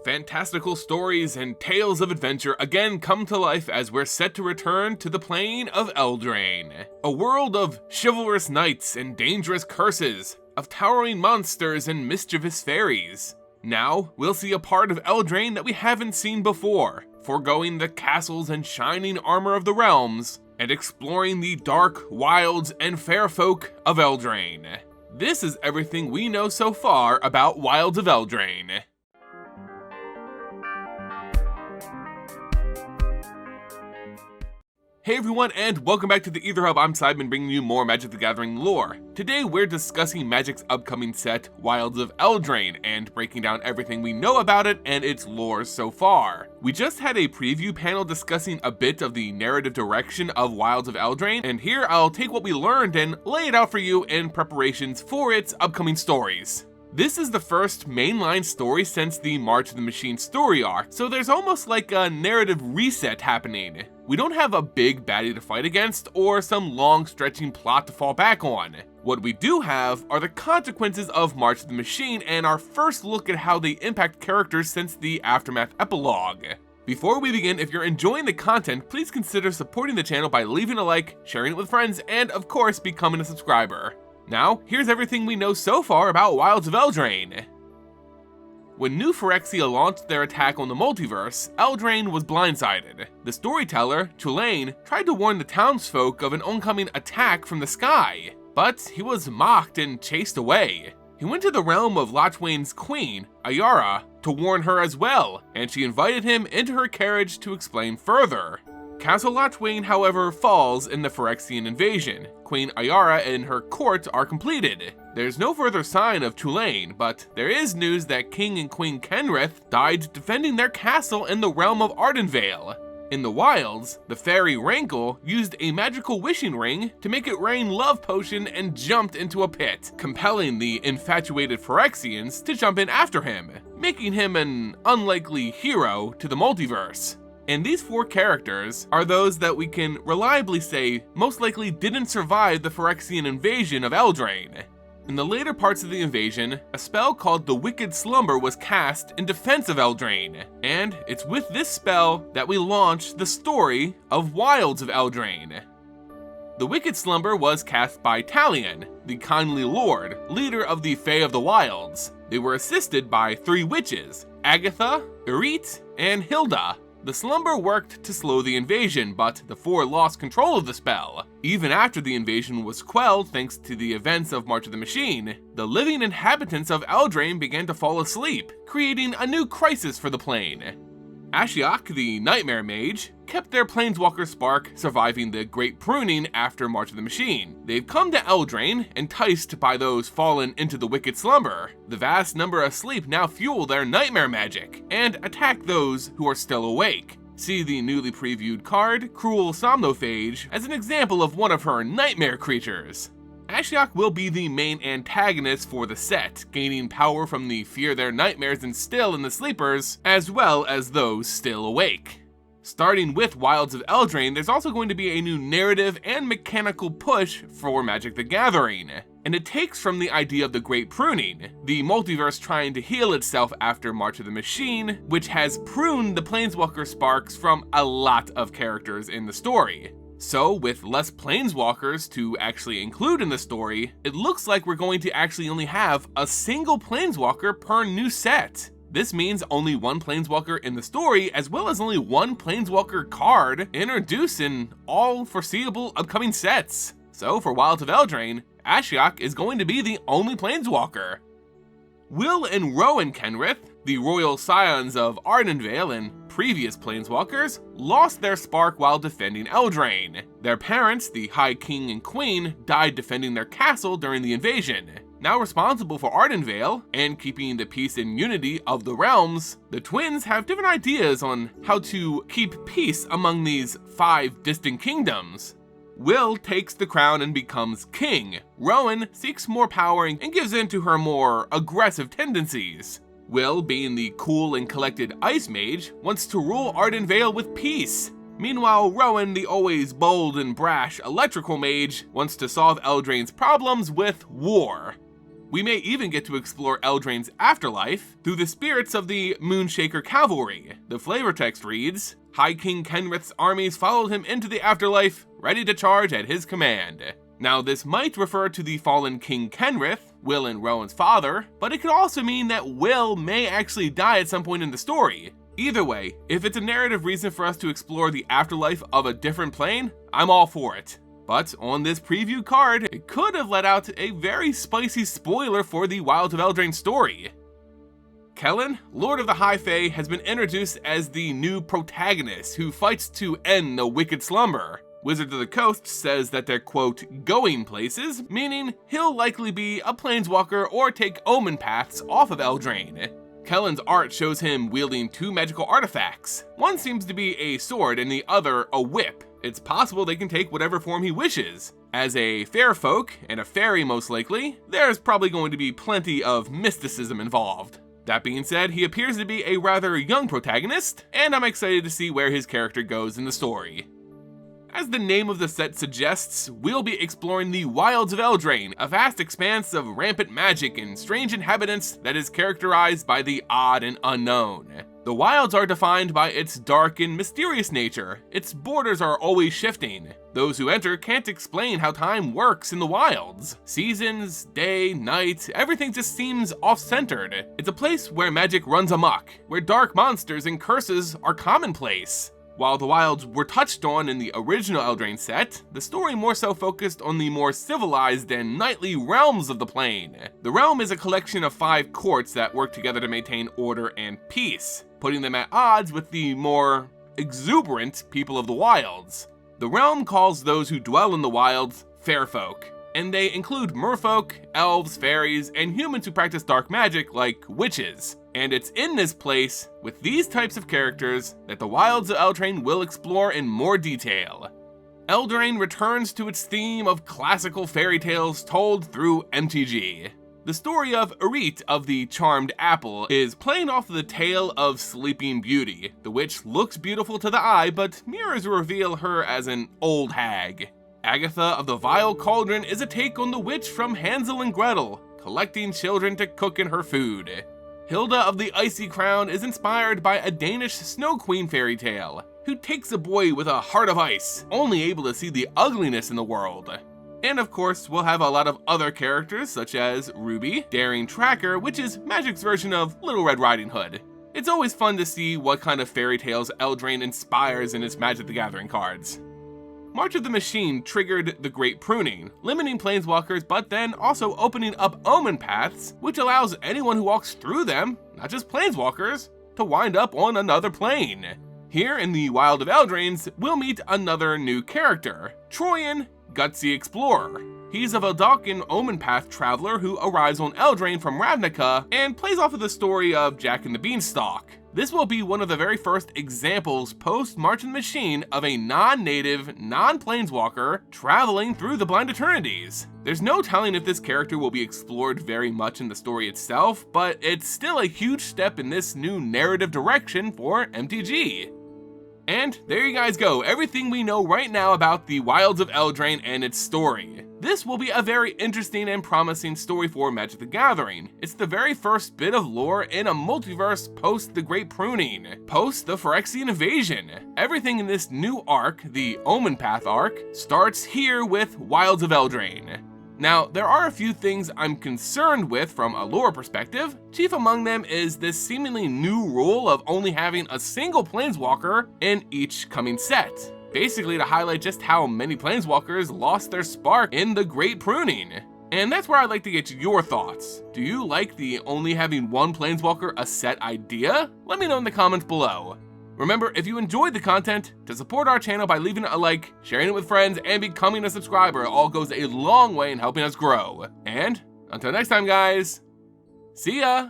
Fantastical stories and tales of adventure again come to life as we're set to return to the plane of Eldraine. A world of chivalrous knights and dangerous curses, of towering monsters and mischievous fairies. Now, we'll see a part of Eldraine that we haven't seen before, foregoing the castles and shining armor of the realms, and exploring the dark wilds and fair folk of Eldraine. This is everything we know so far about Wilds of Eldraine. Hey everyone, and welcome back to the Ether Hub. I'm Simon, bringing you more Magic the Gathering lore. Today we're discussing Magic's upcoming set, Wilds of Eldraine, and breaking down everything we know about it and its lore so far. We just had a preview panel discussing a bit of the narrative direction of Wilds of Eldraine, and here I'll take what we learned and lay it out for you in preparations for its upcoming stories. This is the first mainline story since the March of the Machine story arc, so there's almost like a narrative reset happening. We don't have a big baddie to fight against, or some long stretching plot to fall back on. What we do have are the consequences of March of the Machine and our first look at how they impact characters since the Aftermath epilogue. Before we begin, if you're enjoying the content, please consider supporting the channel by leaving a like, sharing it with friends, and of course becoming a subscriber. Now, here's everything we know so far about Wilds of Eldraine. When New Phyrexia launched their attack on the Multiverse, Eldraine was blindsided. The storyteller, Tulane, tried to warn the townsfolk of an oncoming attack from the sky, but he was mocked and chased away. He went to the realm of Lachwain's queen, Ayara, to warn her as well, and she invited him into her carriage to explain further. Castle Lachwain, however, falls in the Phyrexian invasion. Queen Ayara and her court are completed. There's no further sign of Tulane, but there is news that King and Queen Kenrith died defending their castle in the realm of Ardenvale. In the wilds, the fairy Rankle used a magical wishing ring to make it rain love potion and jumped into a pit, compelling the infatuated Phyrexians to jump in after him, making him an unlikely hero to the multiverse. And these four characters are those that we can reliably say most likely didn't survive the Phyrexian invasion of Eldraine. In the later parts of the invasion, a spell called the Wicked Slumber was cast in defense of Eldraine, and it's with this spell that we launch the story of Wilds of Eldraine. The Wicked Slumber was cast by Talion, the Kindly Lord, leader of the Fae of the Wilds. They were assisted by three witches, Agatha, Irit, and Hilda. The slumber worked to slow the invasion, but the four lost control of the spell. Even after the invasion was quelled thanks to the events of March of the Machine, the living inhabitants of Eldraine began to fall asleep, creating a new crisis for the plane. Ashiok, the Nightmare Mage, kept their Planeswalker spark, surviving the Great Pruning after March of the Machine. They've come to Eldraine, enticed by those fallen into the Wicked Slumber. The vast number asleep now fuel their nightmare magic, and attack those who are still awake. See the newly previewed card, Cruel Somnophage, as an example of one of her nightmare creatures. Ashiok will be the main antagonist for the set, gaining power from the fear their nightmares instill in the sleepers, as well as those still awake. Starting with Wilds of Eldraine, there's also going to be a new narrative and mechanical push for Magic the Gathering. And it takes from the idea of the Great Pruning, the multiverse trying to heal itself after March of the Machine, which has pruned the Planeswalker sparks from a lot of characters in the story. So, with less Planeswalkers to actually include in the story, it looks like we're going to actually only have a single Planeswalker per new set. This means only one Planeswalker in the story, as well as only one Planeswalker card introduced in all foreseeable upcoming sets. So, for Wilds of Eldraine, Ashiok is going to be the only Planeswalker. Will and Rowan Kenrith, the royal scions of Ardenvale and previous Planeswalkers, lost their spark while defending Eldraine. Their parents, the High King and Queen, died defending their castle during the invasion. Now responsible for Ardenvale and keeping the peace and unity of the realms, the twins have different ideas on how to keep peace among these 5 distant kingdoms. Will takes the crown and becomes king. Rowan seeks more power and gives in to her more aggressive tendencies. Will, being the cool and collected Ice Mage, wants to rule Ardenvale with peace. Meanwhile, Rowan, the always bold and brash Electrical Mage, wants to solve Eldraine's problems with war. We may even get to explore Eldraine's afterlife through the spirits of the Moonshaker Cavalry. The flavor text reads, High King Kenrith's armies followed him into the afterlife, ready to charge at his command. Now this might refer to the fallen King Kenrith, Will and Rowan's father, but it could also mean that Will may actually die at some point in the story. Either way, if it's a narrative reason for us to explore the afterlife of a different plane, I'm all for it. But on this preview card, it could have let out a very spicy spoiler for the Wilds of Eldraine story. Kellen, Lord of the High Fae, has been introduced as the new protagonist who fights to end the wicked Slumber. Wizards of the Coast says that they're, quote, going places, meaning he'll likely be a planeswalker or take omen paths off of Eldraine. Kellen's art shows him wielding two magical artifacts. One seems to be a sword and the other a whip. It's possible they can take whatever form he wishes. As a fair folk, and a fairy most likely, there's probably going to be plenty of mysticism involved. That being said, he appears to be a rather young protagonist, and I'm excited to see where his character goes in the story. As the name of the set suggests, we'll be exploring the Wilds of Eldraine, a vast expanse of rampant magic and strange inhabitants that is characterized by the odd and unknown. The Wilds are defined by its dark and mysterious nature. Its borders are always shifting. Those who enter can't explain how time works in the Wilds. Seasons, day, night, everything just seems off-centered. It's a place where magic runs amok, where dark monsters and curses are commonplace. While the Wilds were touched on in the original Eldraine set, the story more so focused on the more civilized and knightly realms of the plane. The realm is a collection of 5 courts that work together to maintain order and peace, putting them at odds with the more exuberant people of the Wilds. The realm calls those who dwell in the Wilds fair folk, and they include merfolk, elves, fairies, and humans who practice dark magic like witches. And it's in this place, with these types of characters, that the Wilds of Eldraine will explore in more detail. Eldraine returns to its theme of classical fairy tales told through MTG. The story of Irit of the Charmed Apple is playing off the tale of Sleeping Beauty. The witch looks beautiful to the eye, but mirrors reveal her as an old hag. Agatha of the Vile Cauldron is a take on the witch from Hansel and Gretel, collecting children to cook in her food. Hilda of the Icy Crown is inspired by a Danish Snow Queen fairy tale, who takes a boy with a heart of ice, only able to see the ugliness in the world. And of course, we'll have a lot of other characters such as Ruby, Daring Tracker, which is Magic's version of Little Red Riding Hood. It's always fun to see what kind of fairy tales Eldraine inspires in its Magic the Gathering cards. March of the Machine triggered the Great Pruning, limiting planeswalkers but then also opening up omen paths, which allows anyone who walks through them, not just planeswalkers, to wind up on another plane. Here in the Wild of Eldraine, we'll meet another new character, Troyan, Gutsy Explorer. He's a Veldakin omen path traveler who arrives on Eldraine from Ravnica and plays off of the story of Jack and the Beanstalk. This will be one of the very first examples post-March of the Machine of a non-native, non-planeswalker traveling through the Blind Eternities. There's no telling if this character will be explored very much in the story itself, but it's still a huge step in this new narrative direction for MTG. And there you guys go, everything we know right now about the Wilds of Eldraine and its story. This will be a very interesting and promising story for Magic the Gathering. It's the very first bit of lore in a multiverse post the Great Pruning, post the Phyrexian invasion. Everything in this new arc, the Omen Path arc, starts here with Wilds of Eldraine. Now, there are a few things I'm concerned with from a lore perspective. Chief among them is this seemingly new rule of only having a single planeswalker in each coming set. Basically to highlight just how many planeswalkers lost their spark in the Great Pruning. And that's where I'd like to get your thoughts. Do you like the only having one planeswalker a set idea? Let me know in the comments below. Remember, if you enjoyed the content, to support our channel by leaving a like, sharing it with friends, and becoming a subscriber, it all goes a long way in helping us grow. And until next time, guys, see ya!